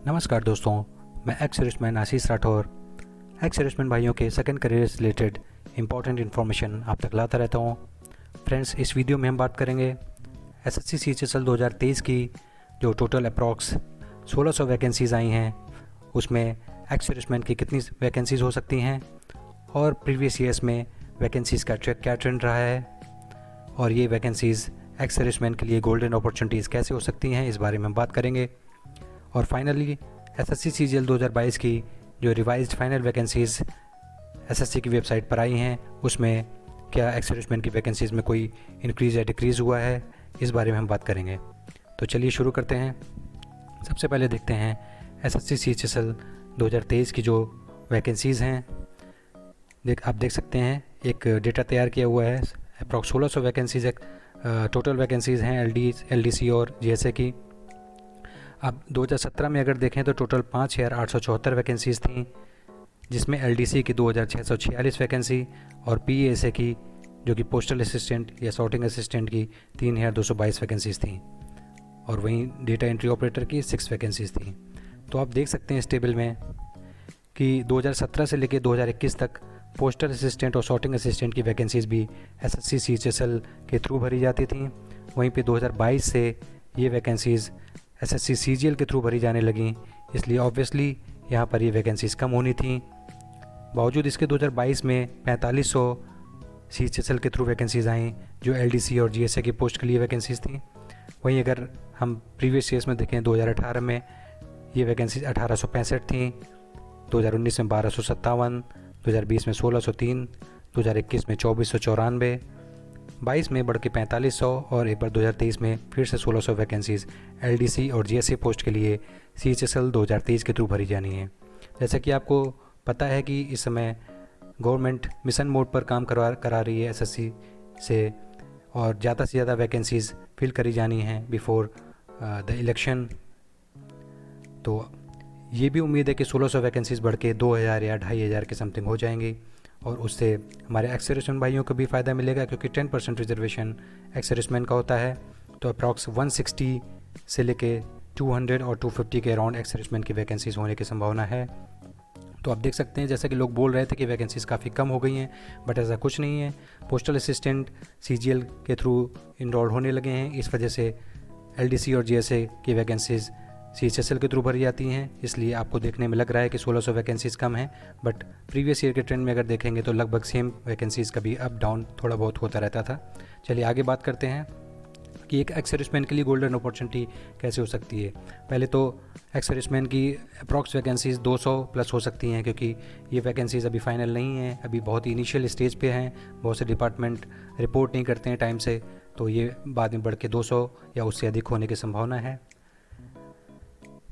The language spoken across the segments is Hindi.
नमस्कार दोस्तों, मैं एक्स सर्विसमैन आशीष राठौर एक्स सर्विसमैन भाइयों के सेकंड करियर से रिलेटेड इंपॉर्टेंट इन्फॉर्मेशन आप तक लाता रहता हूँ। फ्रेंड्स, इस वीडियो में हम बात करेंगे एसएससी सीएचएसएल 2023 की जो टोटल अप्रॉक्स 1600 वैकेंसीज़ आई हैं, उसमें एक्स सर्विसमैन की कितनी वैकेंसीज़ हो सकती हैं और प्रीवियस ईयर्स में वैकेंसीज़ का क्या ट्रेंड रहा है और ये वैकेंसीज़ एक्स सर्विसमैन के लिए गोल्डन अपॉर्चुनिटीज़ कैसे हो सकती हैं, इस बारे में हम बात करेंगे। और फाइनली एसएससी सीजीएल 2022 की जो रिवाइज्ड फाइनल वैकेंसीज़ एसएससी की वेबसाइट पर आई हैं, उसमें क्या एक्स सर्विसमैन की वैकेंसीज़ में कोई इंक्रीज़ या डिक्रीज़ हुआ है, इस बारे में हम बात करेंगे। तो चलिए शुरू करते हैं। सबसे पहले देखते हैं एसएससी सीएचएसएल 2023 की जो वैकेंसीज़ हैं। आप देख सकते हैं एक डेटा तैयार किया हुआ है। अप्रॉक्स 1600 वैकेंसीज़ टोटल वैकेंसीज़ हैं एलडीसी और जीएसए की। अब 2017 में अगर देखें तो टोटल 5874 वैकेंसीज़ थी, जिसमें एलडीसी की 2646 वैकेंसी और पीएसए की जो कि पोस्टल असिस्टेंट या सॉर्टिंग असिस्टेंट की 3222 वैकेंसीज़ थी और वहीं डेटा एंट्री ऑपरेटर की 6 वैकेंसीज़ थी। तो आप देख सकते हैं इस टेबल में कि 2017 से लेकर 2021 तक पोस्टल असिस्टेंट और सॉर्टिंग असिस्टेंट की वैकेंसीज़ भी एसएससी सीएचएसएल के थ्रू भरी जाती थी। वहीं पे 2022 से ये वैकेंसीज़ एसएससी सीजीएल के थ्रू भरी जाने लगी, इसलिए ऑब्वियसली यहाँ पर ये वैकेंसीज़ कम होनी थी। बावजूद इसके 2022 में 4500 सीएचएसएल के थ्रू वैकेंसीज़ आई जो एलडीसी और जीएसए की पोस्ट के लिए वैकेंसीज़ थी। वहीं अगर हम प्रीवियस ईयर्स में देखें 2018 में ये वैकेंसीज़ 1865 थी, 2019 में 1257, 2020 में 1603, 2021 में 2494, 22 में बढ़ के 4500 और एक बार 2023 में फिर से 1600 वैकेंसीज़ एलडीसी और जीएसए पोस्ट के लिए सीएचएसएल 2023 के थ्रू भरी जानी है। जैसा कि आपको पता है कि इस समय गवर्नमेंट मिशन मोड पर काम करा रही है एसएससी से और ज़्यादा से ज़्यादा वैकेंसीज़ फिल करी जानी हैं बिफोर द इलेक्शन। तो ये भी उम्मीद है कि 1600 वैकेंसीज़ बढ़ के 2000 या 2500 के समथिंग हो जाएंगी और उससे हमारे एक्स सर्विसमैन भाइयों को भी फ़ायदा मिलेगा, क्योंकि 10% रिजर्वेशन एक्स सर्विसमैन का होता है। तो अप्रॉक्स 160 से लेके 200 और 250 के अराउंड एक्स सर्विसमैन की वैकेंसीज़ होने की संभावना है। तो आप देख सकते हैं जैसा कि लोग बोल रहे थे कि वैकेंसीज़ काफ़ी कम हो गई हैं, बट ऐसा कुछ नहीं है। पोस्टल असिस्टेंट सीजीएल के थ्रू इनरोल होने लगे हैं, इस वजह से एलडीसी और जीएसए की वैकेंसीज़ सीएचएसएल के थ्रू भरी जाती हैं, इसलिए आपको देखने में लग रहा है कि 1600 वैकेंसीज़ कम हैं, बट प्रीवियस ईयर के ट्रेंड में अगर देखेंगे तो लगभग सेम वैकेंसीज़ का भी अप डाउन थोड़ा बहुत होता रहता था। चलिए आगे बात करते हैं कि एक एक्स सर्विसमैन के लिए गोल्डन अपॉर्चुनिटी कैसे हो सकती है। पहले तो एक्स सर्विसमैन की अप्रॉक्स वैकेंसीज़ 200 प्लस हो सकती हैं, क्योंकि ये वैकेंसीज़ अभी फाइनल नहीं हैं, अभी बहुत ही इनिशियल स्टेज पे हैं। बहुत से डिपार्टमेंट रिपोर्ट नहीं करते हैं टाइम से, तो ये बाद में बढ़ के 200 या उससे अधिक होने की संभावना है।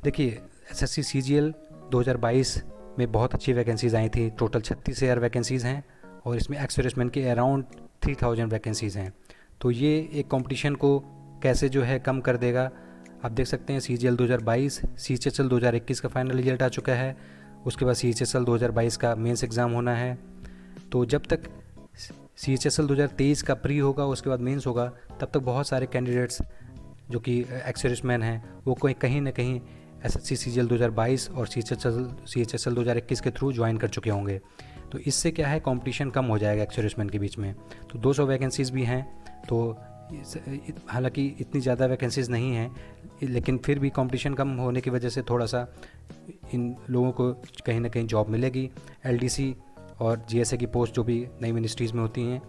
देखिए, एसएससी सीजीएल 2022 में बहुत अच्छी वैकेंसीज़ आई थी। टोटल 36,000 वैकेंसीज़ हैं और इसमें एक्स सर्विसमैन के अराउंड 3000 वैकेंसीज़ हैं। तो ये एक कंपटीशन को कैसे जो है कम कर देगा। आप देख सकते हैं सीजीएल 2022, सीएचएसएल 2021 का फाइनल रिजल्ट आ चुका है, उसके बाद सीएचएसएल 2022 का मेंस एग्ज़ाम होना है। तो जब तक सीएचएसएल 2023 का प्री होगा, उसके बाद मेंस होगा, तब तक बहुत सारे कैंडिडेट्स जो कि एक्स सर्विसमैन हैं वो कहीं ना कहीं एसएससी सीजीएल 2022 और सीएचएसएल 2021 के थ्रू ज्वाइन कर चुके होंगे। तो इससे क्या है, कंपटीशन कम हो जाएगा एक्स सर्विसमैन के बीच में। तो 200 वैकेंसीज़ भी हैं, तो हालांकि इतनी ज़्यादा वैकेंसीज़ नहीं हैं, लेकिन फिर भी कंपटीशन कम होने की वजह से थोड़ा सा इन लोगों को कहीं ना कहीं जॉब मिलेगी। एलडीसी और जीएसए की पोस्ट जो भी नई मिनिस्ट्रीज़ में होती हैं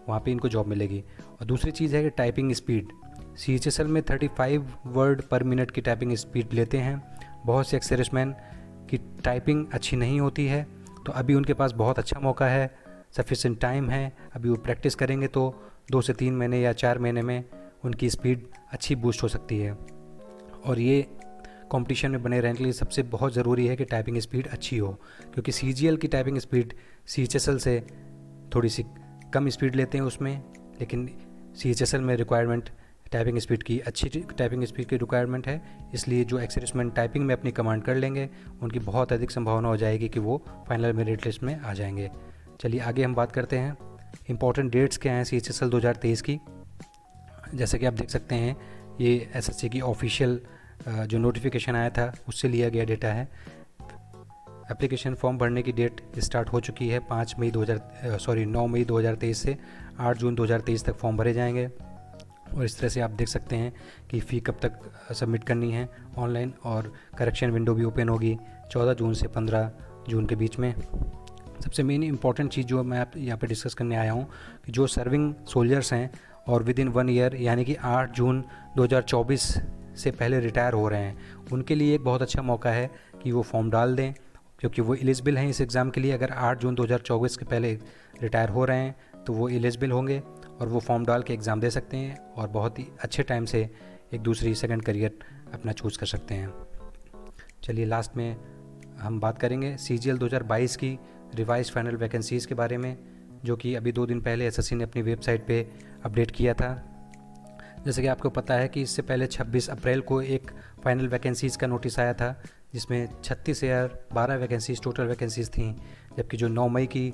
वहाँ पे इनको जॉब मिलेगी। और दूसरी चीज़ है कि टाइपिंग स्पीड, सीएचएसएल में 35 वर्ड पर मिनट की टाइपिंग स्पीड लेते हैं। बहुत से एक्स सर्विसमैन की टाइपिंग अच्छी नहीं होती है, तो अभी उनके पास बहुत अच्छा मौका है, सफिशिएंट टाइम है। अभी वो प्रैक्टिस करेंगे तो 2 से 3 महीने या 4 महीने में उनकी स्पीड अच्छी बूस्ट हो सकती है। और ये कंपटीशन में बने रहने के लिए सबसे बहुत ज़रूरी है कि टाइपिंग स्पीड अच्छी हो, क्योंकि सीजीएल की टाइपिंग स्पीड सीएचएसएल से थोड़ी सी कम स्पीड लेते हैं उसमें, लेकिन सीएचएसएल में रिक्वायरमेंट टाइपिंग स्पीड की अच्छी टाइपिंग स्पीड की रिक्वायरमेंट है। इसलिए जो एक्स सर्विसमैन टाइपिंग में अपनी कमांड कर लेंगे, उनकी बहुत अधिक संभावना हो जाएगी कि वो फाइनल मेरिट लिस्ट में आ जाएंगे। चलिए आगे हम बात करते हैं इंपॉर्टेंट डेट्स क्या हैं सीएचएसएल 2023 की। जैसे कि आप देख सकते हैं ये एसएससी की ऑफिशियल जो नोटिफिकेशन आया था उससे लिया गया डेटा है। एप्लीकेशन फॉर्म भरने की डेट स्टार्ट हो चुकी है 9 मई 2023 से 8 जून 2023 तक फॉर्म भरे जाएंगे। और इस तरह से आप देख सकते हैं कि फ़ी कब तक सबमिट करनी है ऑनलाइन, और करेक्शन विंडो भी ओपन होगी 14 जून से 15 जून के बीच में। सबसे मेन इंपॉर्टेंट चीज़ जो मैं आप यहाँ पे डिस्कस करने आया हूँ कि जो सर्विंग सोल्जर्स हैं और विद इन 1 ईयर यानी कि 8 जून 2024 से पहले रिटायर हो रहे हैं, उनके लिए एक बहुत अच्छा मौका है कि वो फॉर्म डाल दें, क्योंकि वो एलिजिबल हैं इस एग्ज़ाम के लिए। अगर 8 जून 2024 के पहले रिटायर हो रहे हैं तो वो एलिजिबल होंगे और वो फॉर्म डाल के एग्ज़ाम दे सकते हैं और बहुत ही अच्छे टाइम से एक दूसरी सेकंड करियर अपना चूज़ कर सकते हैं। चलिए लास्ट में हम बात करेंगे CGL 2022 की रिवाइज फाइनल वैकेंसीज़ के बारे में, जो कि अभी 2 दिन पहले SSC ने अपनी वेबसाइट पे अपडेट किया था। जैसे कि आपको पता है कि इससे पहले 26 अप्रैल को एक फाइनल वैकेंसीज़ का नोटिस आया था, जिसमें 36,012 वैकेंसीज़ टोटल वैकेंसीज़ थीं, जबकि जो 9 मई की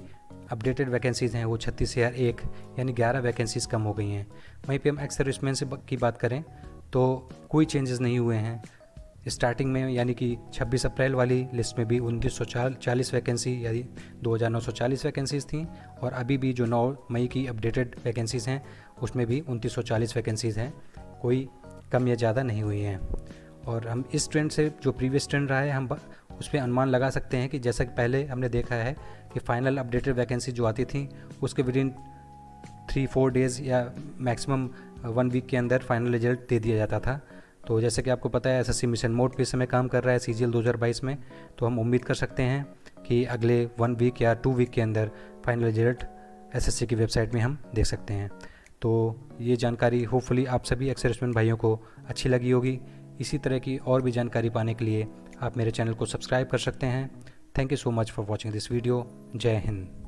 अपडेटेड वैकेंसीज़ हैं वो 36,001 यानी 11 वैकेंसीज़ कम हो गई हैं। वहीं पे हम एक्स सर्विसमैन की बात करें तो कोई चेंजेस नहीं हुए हैं। स्टार्टिंग में यानी कि 26 अप्रैल वाली लिस्ट में भी 2940 वैकेंसी यानी 2,940 वैकेंसीज़ थी, और अभी भी जो 9 मई की अपडेटेड वैकेंसीज़ हैं उसमें भी 2940 वैकेंसीज़ हैं, कोई कम या ज़्यादा नहीं हुई हैं। और हम इस ट्रेंड से जो प्रीवियस ट्रेंड रहा है हम उस पर अनुमान लगा सकते हैं कि जैसा कि पहले हमने देखा है कि फाइनल अपडेटेड वैकेंसी जो आती थी उसके विद इन 3-4 डेज़ या मैक्सिमम 1 वीक के अंदर फाइनल रिजल्ट दे दिया जाता था। तो जैसे कि आपको पता है SSC मिशन मोड पे इस समय काम कर रहा है CGL 2022 में, तो हम उम्मीद कर सकते हैं कि अगले 1 वीक या 2 वीक के अंदर फाइनल रिजल्ट SSC की वेबसाइट में हम देख सकते हैं। तो ये जानकारी होपफुली आप सभी एक्स सर्विसमैन भाइयों को अच्छी लगी होगी। इसी तरह की और भी जानकारी पाने के लिए आप मेरे चैनल को सब्सक्राइब कर सकते हैं। Thank you so much for watching this video. जय हिंद।